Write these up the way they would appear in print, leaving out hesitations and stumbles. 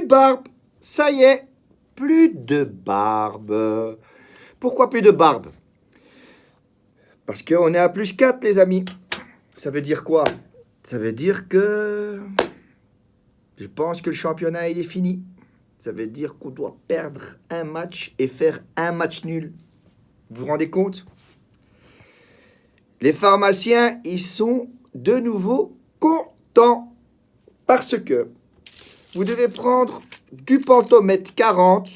barbe. Ça y est, plus de barbe. Pourquoi plus de barbe? Parce qu'on est à plus 4, les amis. Ça veut dire quoi? Ça veut dire que je pense que le championnat, il est fini. Ça veut dire qu'on doit perdre un match et faire un match nul. Vous vous rendez compte? Les pharmaciens, ils sont de nouveau contents. Parce que vous devez prendre du Pentomètre 40,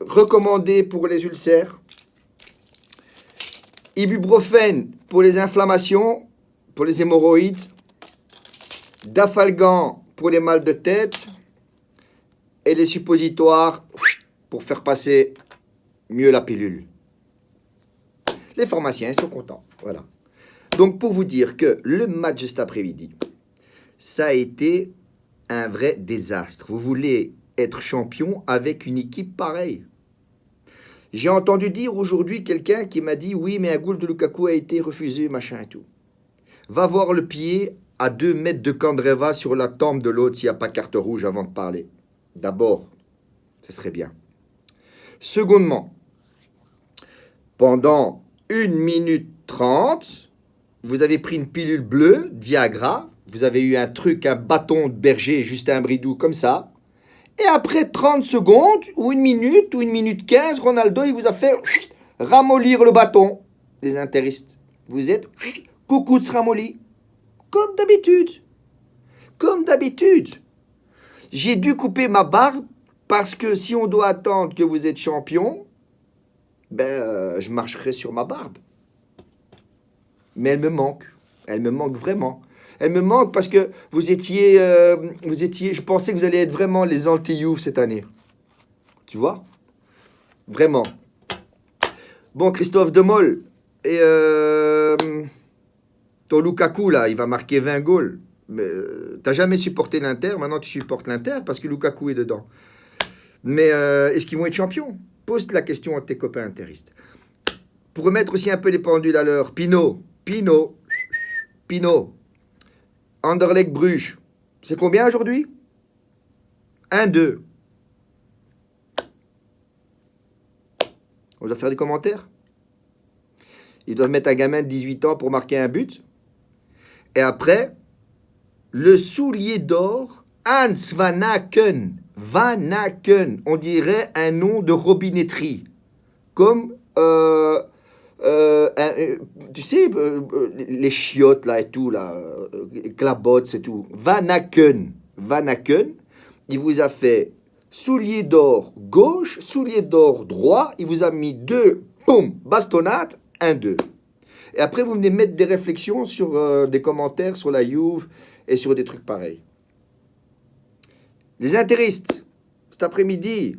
recommandé pour les ulcères, ibuprofène pour les inflammations, pour les hémorroïdes, Dafalgan pour les mal de tête et les suppositoires pour faire passer mieux la pilule. Les pharmaciens sont contents. Voilà. Donc pour vous dire que le match de cet après-midi, ça a été un vrai désastre. Vous voulez être champion avec une équipe pareille. J'ai entendu dire aujourd'hui quelqu'un qui m'a dit « Oui, mais un goal de Lukaku a été refusé, machin et tout. » Va voir le pied à 2 mètres de Candreva sur la tempe de l'autre s'il n'y a pas carte rouge avant de parler. D'abord, ce serait bien. Secondement, pendant 1 minute 30, vous avez pris une pilule bleue, Viagra, vous avez eu un truc, un bâton de berger, Justin Bridou, comme ça. Et après 30 secondes, ou 1 minute, ou 1 minute 15, Ronaldo, il vous a fait ramollir le bâton. Les interistes, vous êtes coucou de ramolli. Comme d'habitude. Comme d'habitude. J'ai dû couper ma barbe parce que si on doit attendre que vous êtes champion, je marcherai sur ma barbe. Mais elle me manque. Elle me manque vraiment. Elle me manque parce que vous étiez, je pensais que vous allez être vraiment les anti-Juve cette année. Tu vois? Vraiment. Bon, Christophe Demol, et ton Lukaku, là, il va marquer 20 goals. Mais t'as jamais supporté l'Inter, maintenant tu supportes l'Inter parce que Lukaku est dedans. Mais est-ce qu'ils vont être champions? Pose la question à tes copains interistes. Pour remettre aussi un peu les pendules à l'heure, Pinot. Anderlecht Bruges. C'est combien aujourd'hui? 1-2. On doit faire des commentaires. Ils doivent mettre un gamin de 18 ans pour marquer un but. Et après, le soulier d'or, Hans Van Aken. Van Aken. On dirait un nom de robinetterie. Comme... tu sais, les chiottes là et tout, là, clabots et tout. Van Aken, il vous a fait soulier d'or gauche, soulier d'or droit, il vous a mis 2, boum, bastonnade, 1-2. Et après, vous venez mettre des réflexions sur des commentaires sur la Juve et sur des trucs pareils. Les interistes, cet après-midi.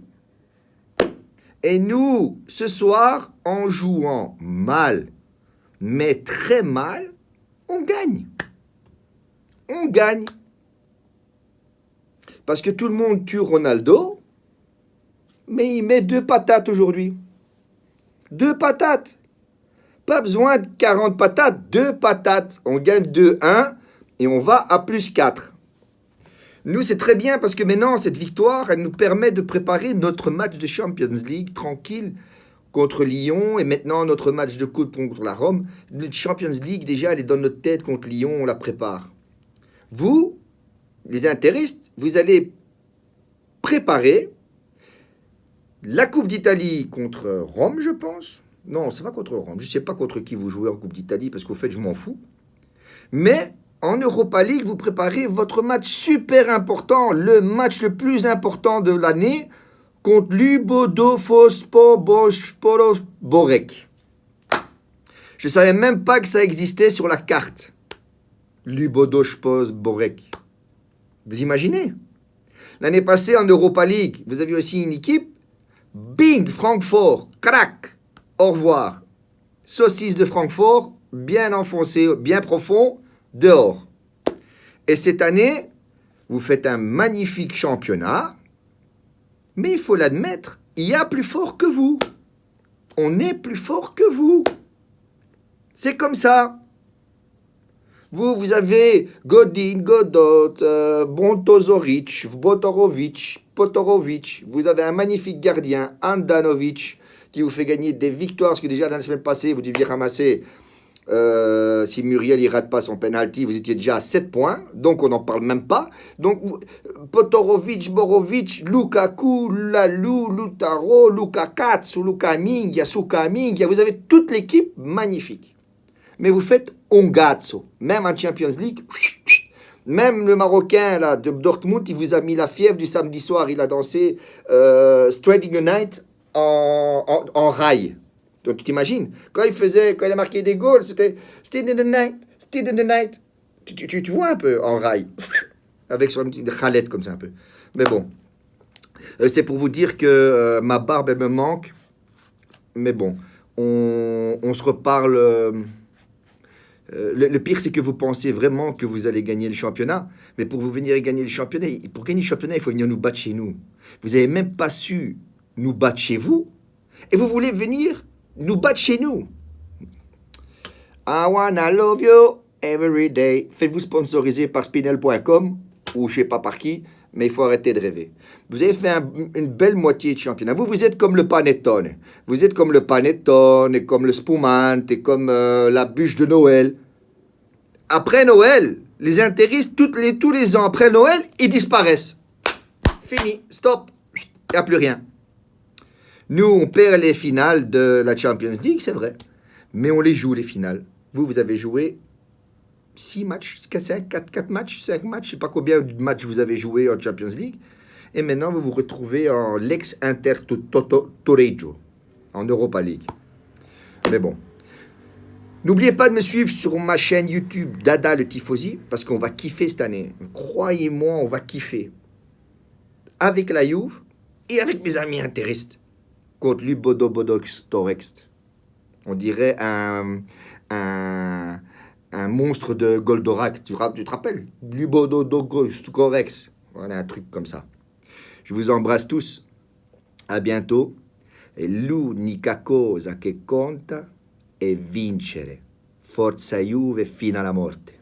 Et nous, ce soir, en jouant mal, mais très mal, on gagne. On gagne. Parce que tout le monde tue Ronaldo, mais il met 2 patates aujourd'hui. 2 patates. Pas besoin de 40 patates, 2 patates. On gagne 2-1 et on va à plus 4. Nous, c'est très bien parce que maintenant, cette victoire, elle nous permet de préparer notre match de Champions League tranquille contre Lyon et maintenant notre match de coupe contre la Rome. Notre Champions League, déjà, elle est dans notre tête contre Lyon, on la prépare. Vous, les interistes, vous allez préparer la Coupe d'Italie contre Rome, je pense. Non, c'est pas contre Rome. Je ne sais pas contre qui vous jouez en Coupe d'Italie parce qu'au fait, je m'en fous. Mais en Europa League, vous préparez votre match super important, le match le plus important de l'année contre Lubodofosporos-Borek. Je ne savais même pas que ça existait sur la carte. Lubodofosporos-Borek. Vous imaginez? L'année passée en Europa League, vous aviez aussi une équipe. Bing, Francfort, crac, au revoir. Saucisse de Francfort, bien enfoncé, bien profond, dehors. Et cette année, vous faites un magnifique championnat, mais il faut l'admettre, il y a plus fort que vous. On est plus fort que vous. C'est comme ça. Vous avez Godin, Godot, Bontozoric, Potorovic. Vous avez un magnifique gardien, Andanovic, qui vous fait gagner des victoires. Parce que déjà, dans la semaine passée, vous deviez ramasser, si Muriel ne rate pas son penalty, vous étiez déjà à 7 points. Donc, on n'en parle même pas. Donc, Potorovic, Borovic, Lukaku, Lalou, Lutaro, Lukakatsu, Lukamingia, Sukamingia. Vous avez toute l'équipe magnifique. Mais vous faites Ongazzo. Même en Champions League, même le Marocain là, de Dortmund, il vous a mis la fièvre du samedi soir. Il a dansé Straight the Night en rail. Donc tu t'imagines, quand il a marqué des goals, c'était Still in the Night, Still in the Night. Tu vois un peu en rail, avec son petit khaled comme ça un peu. Mais bon, c'est pour vous dire que ma barbe, elle me manque. Mais bon, on se reparle. Le pire, c'est que vous pensez vraiment que vous allez gagner le championnat. Mais pour vous venir gagner le championnat, pour gagner le championnat, il faut venir nous battre chez nous. Vous n'avez même pas su nous battre chez vous. Et vous voulez venir nous battre chez nous. I wanna love you every day. Faites-vous sponsoriser par Spinel.com ou je sais pas par qui, mais il faut arrêter de rêver. Vous avez fait une belle moitié de championnat. Vous êtes comme le panettone. Vous êtes comme le panettone et comme le spumante et comme la bûche de Noël. Après Noël, les intéristes, tous les ans après Noël, ils disparaissent. Fini, stop, il n'y a plus rien. Nous, on perd les finales de la Champions League, c'est vrai. Mais on les joue, les finales. Vous avez joué 6 matchs, 4 matchs, 5 matchs, je ne sais pas combien de matchs vous avez joué en Champions League. Et maintenant, vous vous retrouvez en l'ex-Inter Torreggio, en Europa League. Mais bon. N'oubliez pas de me suivre sur ma chaîne YouTube Dada le Tifosi, parce qu'on va kiffer cette année. Croyez-moi, on va kiffer. Avec la Juve et avec mes amis interistes. Contre Lubodobodox Torex. On dirait un monstre de Goldorak. Tu te rappelles? Lubodobodox Torex. Voilà, un truc comme ça. Je vous embrasse tous. À bientôt. E l'unica cosa che conta è vincere. Forza Juve fino alla morte.